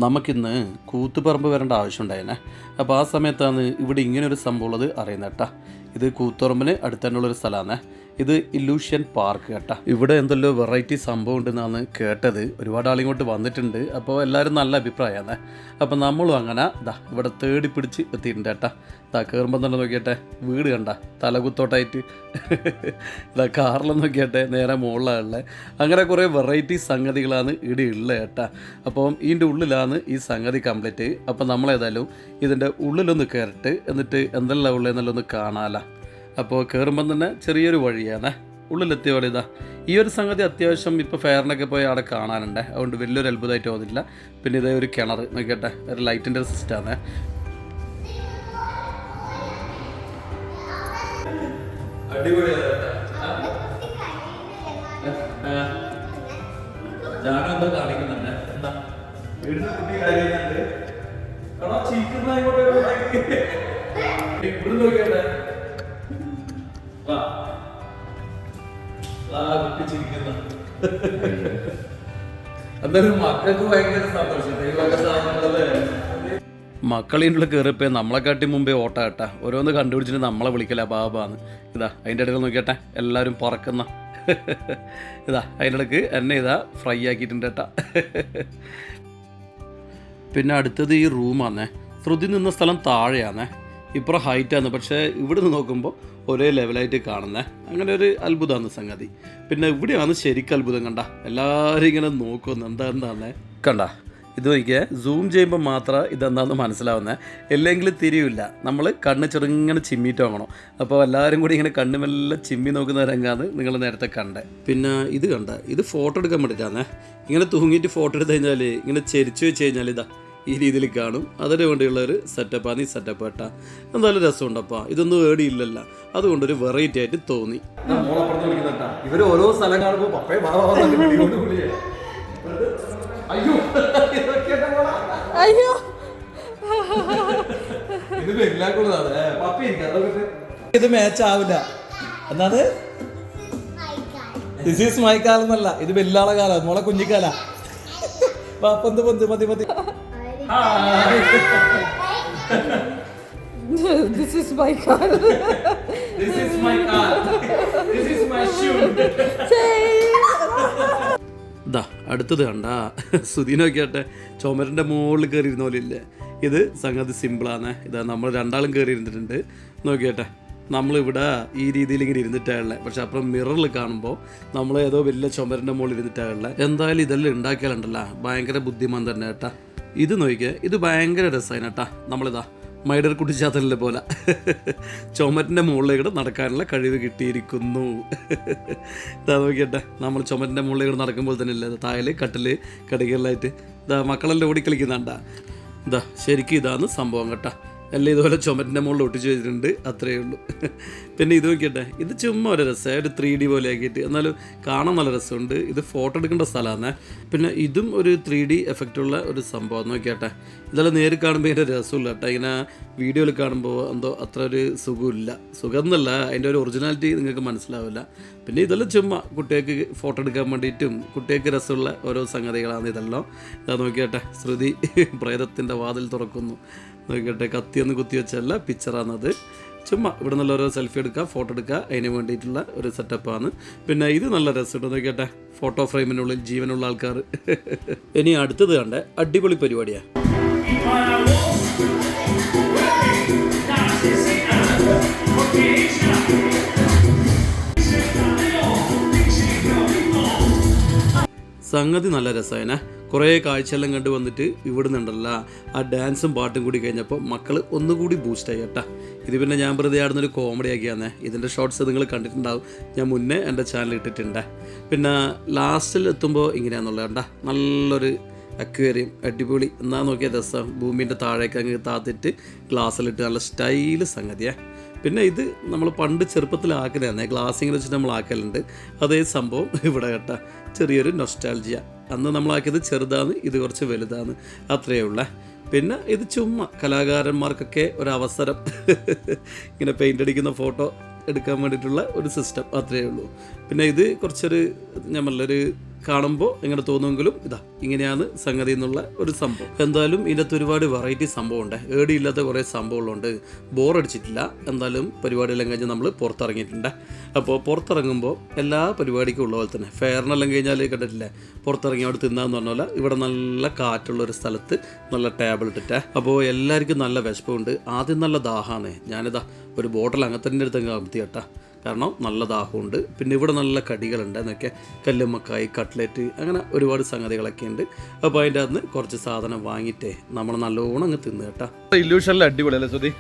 നമുക്കിന്ന് കൂത്തുപറമ്പ് വരേണ്ട ആവശ്യമുണ്ടായിരുന്നേ. അപ്പോൾ ആ സമയത്താണ് ഇവിടെ ഇങ്ങനൊരു സംഭവം ഉള്ളത് അറിയുന്നത് കേട്ടോ. ഇത് കൂത്തുപറമ്പിന് അടുത്ത് തന്നെയുള്ളൊരു സ്ഥലമാണ്. ഇത് ഇല്ലൂഷൻ പാർക്ക് കേട്ടോ. ഇവിടെ എന്തെല്ലോ വെറൈറ്റി സംഭവം ഉണ്ടെന്നാണ് കേട്ടത്. ഒരുപാട് ആളിങ്ങോട്ട് വന്നിട്ടുണ്ട്. അപ്പോൾ എല്ലാവരും നല്ല അഭിപ്രായമാണ്. അപ്പോൾ നമ്മളും അങ്ങനെ ഇവിടെ തേടി പിടിച്ച് എത്തിയിട്ടുണ്ട് കേട്ടോ. കയറുമ്പോൾ തന്നെ നോക്കിയട്ടെ, വീട് കണ്ട തലകുത്തോട്ടായിട്ട് കാറിലും നോക്കിയട്ടെ നേരെ മുകളിലുള്ള അങ്ങനെ കുറേ വെറൈറ്റി സംഗതികളാണ് ഇവിടെ ഉള്ളത് കേട്ടോ. അപ്പം ഇതിൻ്റെ ഉള്ളിലാണ് ഈ സംഗതി കംപ്ലീറ്റ്. അപ്പം നമ്മളേതായാലും ഇതിൻ്റെ ഉള്ളിലൊന്ന് കയറിട്ട് എന്നിട്ട് എന്തെല്ലാം ഉള്ളതെന്നെല്ലാം ഒന്ന് കാണാമല്ലോ. അപ്പോൾ കയറുമ്പം തന്നെ ചെറിയൊരു വഴിയാണ്. ഉള്ളിലെത്തിയ പോലെ ഈ ഒരു സംഗതി അത്യാവശ്യം ഇപ്പോൾ ഫെയറിനൊക്കെ പോയി അവിടെ കാണാനുണ്ട്. അതുകൊണ്ട് വലിയൊരു അത്ഭുതമായിട്ട് തോന്നില്ല. പിന്നെ ഇതേ ഒരു കിണർ നോക്കിയട്ടെ, ഒരു ലൈറ്റിൻ്റെ ഒരു സിസ്റ്റമാണ്. ഞാനെന്താ കാണിക്കുന്നുണ്ട്, എന്താ വീടിന് കുട്ടി കാര്യങ്ങളുണ്ട്. ഇവിടെ നോക്കിയട്ടെ, എന്തായാലും മക്കൾക്ക് ഭയങ്കര സന്തോഷം. മക്കളീൻ്റെ കയറിയപ്പോൾ നമ്മളെക്കാട്ടി മുമ്പേ ഓട്ട കേട്ടാ. ഓരോന്ന് കണ്ടുപിടിച്ചിട്ട് നമ്മളെ വിളിക്കല ബാബാന്ന്. അതിൻ്റെ ഇടയിൽ നോക്കിയട്ടെ എല്ലാവരും പറക്കുന്ന അതിൻ്റെ ഇടയ്ക്ക് എന്നെ ഫ്രൈ ആക്കിയിട്ടുണ്ട് കേട്ടാ. പിന്നെ അടുത്തത് ഈ റൂമാന്നേ. ശ്രുതി നിന്ന സ്ഥലം താഴെയാന്നേ, ഇപ്പുറം ഹൈറ്റാണ്. പക്ഷേ ഇവിടെ നിന്ന് നോക്കുമ്പോൾ ഒരേ ലെവലായിട്ട് കാണുന്നേ. അങ്ങനെ ഒരു അത്ഭുതമാണ് സംഗതി. പിന്നെ ഇവിടെയാണ് ശരിക്കും അത്ഭുതം. കണ്ട എല്ലാവരും ഇങ്ങനെ നോക്കുന്നു എന്താന്നേ. കണ്ട ഇത് നോക്കിയാൽ സൂം ചെയ്യുമ്പോൾ മാത്രം ഇതെന്താണെന്ന് മനസ്സിലാവുന്നത്. അല്ലെങ്കിൽ തിരിയില്ല. നമ്മൾ കണ്ണ് ചെറുങ്ങനെ ചിമ്മിയിട്ട് വാങ്ങണം. അപ്പോൾ എല്ലാവരും കൂടി ഇങ്ങനെ കണ്ണുമെല്ലാം ചിമ്മി നോക്കുന്ന രംഗമാണ് നിങ്ങൾ നേരത്തെ കണ്ടത്. പിന്നെ ഇത് കണ്ട, ഇത് ഫോട്ടോ എടുക്കാൻ വേണ്ടിയിട്ടാണേ. ഇങ്ങനെ തൂങ്ങിയിട്ട് ഫോട്ടോ എടുത്തു കഴിഞ്ഞാൽ ഇങ്ങനെ ചെരിച്ചു വെച്ച് കഴിഞ്ഞാൽ ഈ രീതിയിൽ കാണും. അതിന് വേണ്ടിയുള്ളൊരു സെറ്റപ്പാണ് ഈ സെറ്റപ്പ് കേട്ടാ. എന്തായാലും രസമുണ്ടപ്പാ. ഇതൊന്നും ഏടിയില്ലല്ലോ, അതുകൊണ്ടൊരു വെറൈറ്റി ആയിട്ട് തോന്നി. ഇവർ ഓരോ സ്ഥലം കാണുമ്പോൾ അയ്യോ ഇത് മാച്ച് ആവില്ല. എന്നാണ് ദിസ് ഈസ് മൈ കാലം എന്നല്ല, ഇത് വെല്ലാള കാലം, മോളെ കുഞ്ഞിക്കാല. പൊന്ത് പൊന്ത് മതി മതി. This is my car. This is my car. This is my shoe. അടുത്തത് കണ്ട സുധീനൊക്കെയാട്ടെ ചുമരിൻ്റെ മുകളിൽ കയറി ഇരുന്ന പോലെ ഇല്ലേ. ഇത് സംഗതി സിമ്പിളാണ്. നമ്മൾ രണ്ടാളും കയറി ഇരുന്നിട്ടുണ്ട്. നോക്കിയാട്ടെ, നമ്മളിവിടെ ഈ രീതിയിൽ ഇങ്ങനെ ഇരുന്നിട്ടാണല്ലേ. പക്ഷെ അപ്പുറം മിററിൽ കാണുമ്പോൾ നമ്മൾ ഏതോ വലിയ ചുമരിൻ്റെ മുകളിൽ ഇരുന്നിട്ടാണല്ലേ. എന്തായാലും ഇതെല്ലാം ഉണ്ടാക്കിയാലുണ്ടല്ലോ ഭയങ്കര ബുദ്ധിമാൻ തന്നെ കേട്ടാ. ഇത് നോക്കിയാൽ ഇത് ഭയങ്കര രസമാണ് കേട്ടാ. നമ്മളിതാ മൈഡർ കുട്ടിച്ചാത്തലിനെ പോലെ ചുമരിൻ്റെ മുകളിലേക്കൂടെ നടക്കാനുള്ള കഴിവ് കിട്ടിയിരിക്കുന്നു. നോക്കിയട്ടെ, നമ്മൾ ചുമരിൻ്റെ മുകളിലേക്കൂടെ നടക്കുമ്പോൾ തന്നെ ഇല്ലേ താഴെ കട്ടിൽ കടികളിലായിട്ട് മക്കളെല്ലാം ഓടിക്കളിക്കുന്നുണ്ടാ. ശരിക്കും ഇതാണ് സംഭവം കേട്ടാ. എല്ലാം ഇതുപോലെ ചുമരിൻ്റെ മുകളിൽ ഒട്ടിച്ച് വെച്ചിട്ടുണ്ട്, അത്രയേ ഉള്ളൂ. പിന്നെ ഇത് നോക്കിയട്ടെ, ഇത് ചുമ്മാ ഒരു രസമാണ്, ഒരു 3D പോലെ ആക്കിയിട്ട്. എന്നാലും കാണാൻ നല്ല രസമുണ്ട്. ഇത് ഫോട്ടോ എടുക്കേണ്ട സ്ഥലമാണ്. പിന്നെ ഇതും ഒരു 3D എഫക്റ്റുള്ള ഒരു സംഭവം. നോക്കിയാട്ടെ, ഇതെല്ലാം നേരിൽ കാണുമ്പോൾ ഇതിൻ്റെ രസമില്ല കേട്ടോ. ഇങ്ങനെ വീഡിയോയിൽ കാണുമ്പോൾ എന്തോ അത്ര ഒരു സുഖമില്ല. സുഖം എന്നല്ല, അതിൻ്റെ ഒരു ഒറിജിനാലിറ്റി നിങ്ങൾക്ക് മനസ്സിലാവില്ല. പിന്നെ ഇതെല്ലാം ചുമ്മാ കുട്ടികൾക്ക് ഫോട്ടോ എടുക്കാൻ വേണ്ടിയിട്ടും കുട്ടികൾക്ക് രസമുള്ള ഓരോ സംഗതികളാണ് ഇതെല്ലാം. നോക്കിയാട്ടെ, ശ്രുതി പ്രേതത്തിൻ്റെ വാതിൽ തുറക്കുന്നു. നോക്കിയട്ടെ, കത്തിയൊന്ന് കുത്തി വെച്ചല്ല, പിക്ചറാണത്. ചുമ്മാ ഇവിടെ നല്ല ഓരോ സെൽഫി എടുക്കുക, ഫോട്ടോ എടുക്കുക, അതിന് വേണ്ടിയിട്ടുള്ള ഒരു സെറ്റപ്പാണ്. പിന്നെ ഇത് നല്ല രസമുണ്ട്. നോക്കിയട്ടെ, ഫോട്ടോ ഫ്രെയിമിനുള്ളിൽ ജീവനുള്ള ആൾക്കാർ. ഇനി അടുത്തത് കണ്ടേ, അടിപൊളി പരിപാടിയാണ്. സംഗതി നല്ല രസമായനെ. കുറേ കാഴ്ചയെല്ലാം കണ്ടു വന്നിട്ട് ഇവിടെ നിന്നുണ്ടല്ല ആ ഡാൻസും പാട്ടും കൂടി കഴിഞ്ഞപ്പോൾ മക്കൾ ഒന്നുകൂടി ബൂസ്റ്റായി കേട്ടാ. ഇത് പിന്നെ ഞാൻ വെറുതെ ആടുന്നൊരു കോമഡി ആക്കിയാന്നേ. ഇതിൻ്റെ ഷോർട്സ് നിങ്ങൾ കണ്ടിട്ടുണ്ടാവും, ഞാൻ മുന്നേ എൻ്റെ ചാനൽ ഇട്ടിട്ടുണ്ട്. പിന്നെ ലാസ്റ്റിൽ എത്തുമ്പോൾ ഇങ്ങനെയാണെന്നുള്ളത് കണ്ട, നല്ലൊരു അക്വേറിയം അടിപൊളി. എന്നാൽ നോക്കിയാൽ രസം, ഭൂമിൻ്റെ താഴേക്ക് അങ്ങ് താത്തിട്ട് ഗ്ലാസ്സിലിട്ട് നല്ല സ്റ്റൈല് സംഗതിയാണ്. പിന്നെ ഇത് നമ്മൾ പണ്ട് ചെറുപ്പത്തിലാക്കുന്നതാണ്, ഗ്ലാസ്സിങ്ങനെ വെച്ചിട്ട് നമ്മൾ ആക്കലുണ്ട്. അതേ സംഭവം ഇവിടെ കേട്ടാ, ചെറിയൊരു നൊസ്റ്റാൾജിയ. അന്ന് നമ്മളാക്കിയത് ചെറുതാണ്, ഇത് കുറച്ച് വലുതാണ്, അത്രയേ ഉള്ളേ. പിന്നെ ഇത് ചുമ്മാ കലാകാരന്മാർക്കൊക്കെ ഒരവസരം ഇങ്ങനെ പെയിൻ്റ് അടിക്കുന്ന ഫോട്ടോ എടുക്കാൻ വേണ്ടിയിട്ടുള്ള ഒരു സിസ്റ്റം, അത്രയേ ഉള്ളൂ. പിന്നെ ഇത് കുറച്ചൊരു ഞാൻ നല്ലൊരു കാണുമ്പോൾ ഇങ്ങനെ തോന്നുമെങ്കിലും ഇതാ ഇങ്ങനെയാണ് സംഗതി എന്നുള്ള ഒരു സംഭവം. എന്തായാലും ഇതിനകത്ത് ഒരുപാട് വെറൈറ്റി സംഭവം ഉണ്ട്, ഏടിയില്ലാത്ത കുറേ സംഭവങ്ങളുണ്ട്. ബോറടിച്ചിട്ടില്ല. എന്തായാലും പരിപാടിയെല്ലാം കഴിഞ്ഞ് നമ്മൾ പുറത്തിറങ്ങിയിട്ടുണ്ട്. അപ്പോൾ പുറത്തിറങ്ങുമ്പോൾ എല്ലാ പരിപാടിക്കും ഉള്ള പോലെ തന്നെ ഫെയറിനെല്ലാം കഴിഞ്ഞാൽ കണ്ടിട്ടില്ലേ, പുറത്തിറങ്ങി അവിടെ തിന്നാന്ന് പറഞ്ഞ പോലെ ഇവിടെ നല്ല കാറ്റുള്ള ഒരു സ്ഥലത്ത് നല്ല ടേബിൾ ഇട്ടിട്ടേ. അപ്പോൾ എല്ലാവർക്കും നല്ല വിശപ്പുണ്ട്. ആദ്യം നല്ല ദാഹമാണ്. ഞാനിതാ ഒരു ബോട്ടിൽ അങ്ങനത്തെ അടുത്ത് അങ്ങ് അമർത്തി കേട്ടാ, കാരണം നല്ല ദാഹമുണ്ട്. പിന്നെ ഇവിടെ നല്ല കടികളുണ്ട് എന്നൊക്കെ, കല്ലുമ്മക്കായി, കട്ട്ലറ്റ്, അങ്ങനെ ഒരുപാട് സംഗതികളൊക്കെ ഉണ്ട്. അപ്പോൾ അതിൻ്റെ അകത്ത് കുറച്ച് സാധനം വാങ്ങിയിട്ടേ നമ്മൾ നല്ലോണം അങ്ങ് തിന്നു കേട്ടാ. ഇല്യൂഷനിൽ അടിപൊളിയല്ലേ സുധി?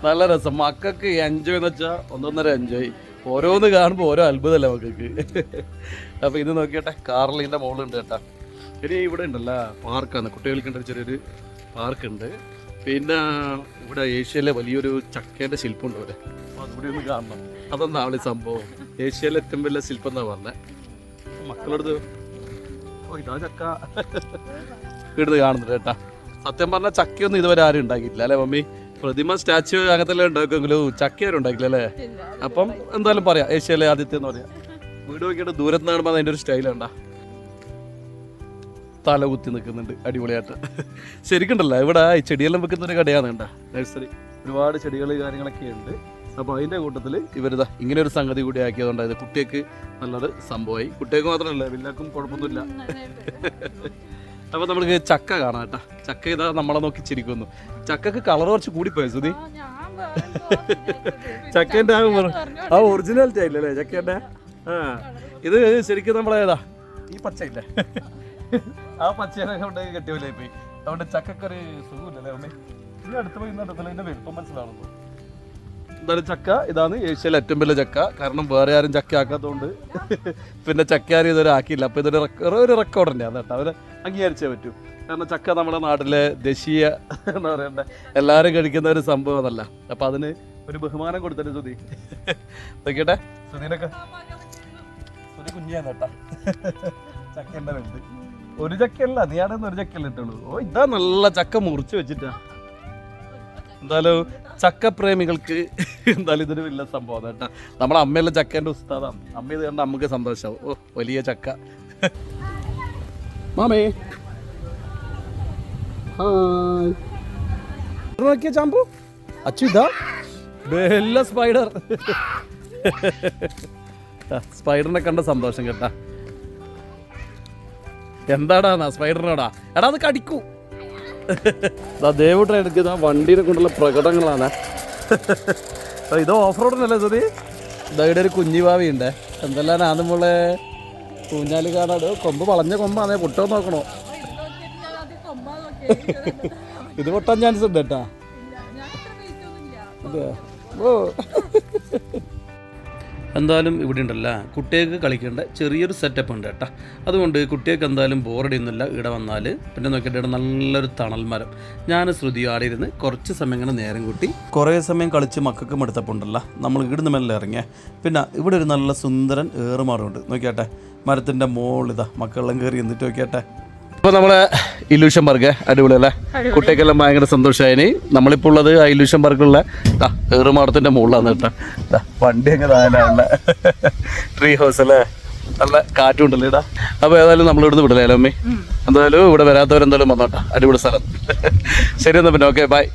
നല്ല രസം. മക്കൾക്ക് എൻജോയ് എന്ന് വെച്ചാൽ ഒന്നൊന്നര എൻജോയ്. ഓരോന്ന് കാണുമ്പോൾ ഓരോ അത്ഭുതമല്ലേ മക്കൾക്ക്. അപ്പോൾ ഇത് നോക്കിയട്ടെ, കാർലിൻ്റെ മോളുണ്ട് കേട്ടാ. ഇനി ഇവിടെ ഉണ്ടല്ലോ പാർക്കാണ്, കുട്ടികൾക്കുണ്ട് ചെറിയൊരു പാർക്കുണ്ട്. പിന്നെ ഇവിടെ ഏഷ്യയിലെ വലിയൊരു ചക്കേൻ്റെ ശില്പമുണ്ട് ഇവിടെ, അപ്പോൾ അതുകൂടി ഒന്ന് കാണണം. അതൊന്നാണ് ഈ സംഭവം. ഏഷ്യയിലെ ഏറ്റവും വലിയ ശില്പം എന്നാണ് പറഞ്ഞത്. മക്കളെടുത്ത് ഓ ഇതാ ചക്ക ഇവിടുന്ന് കാണുന്നുണ്ട് കേട്ടാ. സത്യം പറഞ്ഞാൽ ചക്കയൊന്നും ഇതുവരെ ആരും ഉണ്ടാക്കിയിട്ടില്ല അല്ലേ മമ്മി? പ്രതിമ, സ്റ്റാച്യു അങ്ങനത്തെ എല്ലാം ഉണ്ടാക്കുമെങ്കിലും ചക്കയാരും ഉണ്ടാക്കില്ല അല്ലേ? അപ്പം എന്തായാലും പറയാം ഏഷ്യയിലെ ആദ്യത്തെ എന്ന് പറയാം. വീട് നോക്കിയിട്ട് ദൂരത്ത് നിന്ന് കാണുമ്പോൾ അതിൻ്റെ ഒരു സ്റ്റൈലുണ്ടാ, തല കുത്തി നിൽക്കുന്നുണ്ട് അടിപൊളിയായിട്ട്. ശരിക്കുണ്ടല്ലോ ഇവിടെ ഈ ചെടിയെല്ലാം വെക്കുന്ന ഒരു കടയാണ് കേട്ടോ, നഴ്സറി. ഒരുപാട് ചെടികൾ കാര്യങ്ങളൊക്കെ ഉണ്ട്. അപ്പോൾ അതിൻ്റെ കൂട്ടത്തിൽ ഇവരിതാ ഇങ്ങനെ ഒരു സംഗതി കൂടി ആക്കിയതുകൊണ്ടായത് കുട്ടികൾക്ക് നല്ലൊരു സംഭവമായി. കുട്ടികൾക്ക് മാത്രമല്ല വലിയവർക്കും കുഴപ്പമൊന്നുമില്ല. അപ്പോൾ നമുക്ക് ചക്ക കാണാം കേട്ടോ. ചക്ക ഇതാ നമ്മളെ നോക്കി ചിരിക്കുന്നു. ചക്കക്ക് കളർ കുറച്ച് കൂടിപ്പോയി സുധി. ചക്കേൻ്റെ ആ ഒറിജിനാലിറ്റി ആയില്ലല്ലേ ചക്കേൻ്റെ? ആ ഇത് ശരിക്കും നമ്മളേതാ ഈ പച്ചയില്ലേ, ആ പച്ചേനെ കൊണ്ട് കെട്ടിയല്ലേ പോയി. അതുകൊണ്ട് ചക്കക്കൊരു സുഖമില്ലല്ലേ അമ്മേ? ഈ അടുത്ത് പോയി അടുത്തല്ല ഇതിൻ്റെ വലുപ്പം മനസ്സിലാവുന്നു. എന്തായാലും ചക്ക ഇതാണ് ഏഷ്യയിലെ ഏറ്റവും വലിയ ചക്ക. കാരണം വേറെ ആരും ചക്ക ആക്കാത്തതുകൊണ്ട് പിന്നെ ചക്ക ആരും ഇതുവരെ ആക്കിയില്ല. അപ്പോൾ ഇതൊരു ഒരു റെക്കോർഡ് തന്നെയാണ് കേട്ടോ, അവർ അംഗീകരിച്ചേ പറ്റൂ. കാരണം ചക്ക നമ്മുടെ നാട്ടിലെ ദേശീയ എന്താ പറയണ്ടേ, എല്ലാവരും കഴിക്കുന്ന ഒരു സംഭവം എന്നല്ല. അപ്പോൾ അതിന് ഒരു ബഹുമാനം കൊടുത്തിട്ട് സുധി നോക്കിയട്ടെ. സുധീനൊക്കെ സുധി കുഞ്ഞിയാണ് കേട്ടാ. ചക്കൻ്റെ വലുത് ഒരു ചക്കയല്ല, നീയാണെന്ന് ഒരു ചക്കയല്ല ഇട്ടുള്ളൂ. ഓ ഇതാ നല്ല ചക്ക മുറിച്ച് വെച്ചിട്ടാ. എന്തായാലും ചക്കപ്രേമികൾക്ക് എന്തായാലും ഇതൊരു വലിയ സംഭവം കേട്ടാ. നമ്മളെ അമ്മയെല്ലാം ചക്കേൻ്റെ ഉസ്താദാണ്. അമ്മ ഇത് കണ്ട നമുക്ക് സന്തോഷമാവും. ഓ വലിയ ചക്ക. മാമേ ഹായ് നോക്കിയ ചാമ്പു അച്ചു ഇതാ ബെല്ല സ്പൈഡർ. സ്പൈഡറിനെ കണ്ട സന്തോഷം കേട്ടാ. എന്താടാ സ്പൈഡറിനോടാ? എടാ അത് കടിക്കൂ. ദേവൂട്ടൻ എടുക്കുന്ന വണ്ടീനെ കൊണ്ടുള്ള പ്രകടനങ്ങളാണ്. ഇത് ഓഫ് റോഡിനല്ലേ സുധി? ഇതായിട്ട് ഒരു കുഞ്ഞിഭാവി ഉണ്ട്. എന്തെല്ലാം ആദ്യമൂളെ ഊഞ്ഞാല് കാണാട്. കൊമ്പ് വളഞ്ഞ കൊമ്പാണേ, പൊട്ടോ നോക്കണോ? ഇത് പൊട്ടാൻ ചാൻസ് ഉണ്ട് കേട്ടാ. ഓ എന്തായാലും ഇവിടെ ഉണ്ടല്ല കുട്ടികൾക്ക് കളിക്കേണ്ട ചെറിയൊരു സെറ്റപ്പ് ഉണ്ട് കേട്ടോ. അതുകൊണ്ട് കുട്ടികൾക്ക് എന്തായാലും ബോറടിയൊന്നുമില്ല ഇവിടെ വന്നാൽ. പിന്നെ നോക്കിയിട്ട് ഇവിടെ നല്ലൊരു തണൽ മരം. ഞാൻ ശ്രുതി ആടെ ഇരുന്ന് കുറച്ച് സമയം ഇങ്ങനെ നേരം കൂട്ടി കുറേ സമയം കളിച്ച് മക്കൾക്ക് മടുത്തപ്പുണ്ടല്ലോ നമ്മൾ ഇവിടുന്ന് മെല്ലെ ഇറങ്ങിയ. പിന്നെ ഇവിടെ ഒരു നല്ല സുന്ദരൻ ഏറുമാറുണ്ട്. നോക്കിയാട്ടെ മരത്തിൻ്റെ മോളിതാ മക്കളെല്ലാം കയറി എന്നിട്ട് നോക്കിയാട്ടെ. ഇപ്പോൾ നമ്മളെ ഇല്യൂഷൻ പാർക്ക് അടിപൊളിയല്ലേ? കുട്ടികൾക്കെല്ലാം ഭയങ്കര സന്തോഷമായി. നമ്മളിപ്പോൾ ഉള്ളത് ആ ഇല്യൂഷൻ പാർക്കുള്ള ഏറുമാടത്തിൻ്റെ മുകളിലാണ് കേട്ടോ. വണ്ടി അങ്ങ് താഴെ ട്രീ ഹൗസ് അല്ലേ, നല്ല കാറ്റും ഉണ്ടല്ലോ ഇടാ. അപ്പോൾ ഏതായാലും നമ്മളിവിടുന്ന് വിടലേ അമ്മേ? എന്തായാലും ഇവിടെ വരാത്തവരെന്തായാലും വന്നോട്ടാ, അടിപൊളി സ്ഥലം. ശരി എന്നാൽ പിന്നെ ഓക്കെ ബൈ.